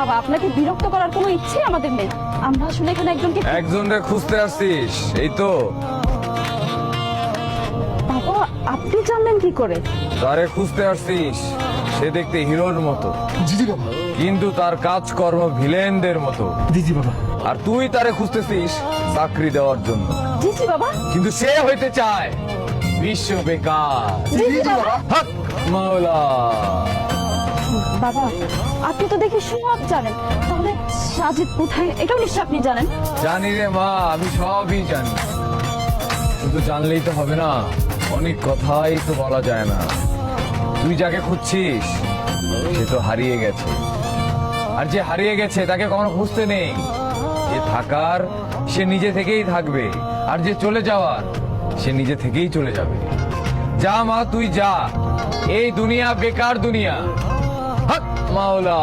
বাবা, আপনাকে বিরক্ত করার কোনো ইচ্ছে আমাদের নেই। আমরা আসলে এখানে একজনকে খুঁজতে আসছিস, এই তো। বাবা, আপনি জানলেন কি করে? তারে খুঁজতে আসছিস, সে দেখতে হিরোর মতো, জি জি বাবা। কিন্তু তার কাজকর্ম ভিলেনদের মতো। জি জি বাবা। আর তুই তারে খুঁজতেছিস চাকরি দেওয়ার জন্য, জি জি বাবা। কিন্তু সে হইতে চায় বিশ্ব বেকার। জি জি বাবা। হক মাওলা। বাবা, আপনি তো দেখি সব জানেন, তাহলে সাজিদ কোথায় এটাও নিশ্চয় আপনি জানেন। জানি রে মা, আমি সবই জানি, শুধু জানলেই তো হবে না, অনেক কথাই তো বলা যায় না। তুই যাকে খুঁজছিস সে তো হারিয়ে গেছে, আর যে হারিয়ে গেছে তাকে কখনো খুঁজতে নেই। যে থাকার সে নিজে থেকেই থাকবে, আর যে চলে যাওয়ার সে নিজে থেকেই চলে যাবে। যা মা, তুই যা, এই দুনিয়া বেকার দুনিয়া। হক মাওলা।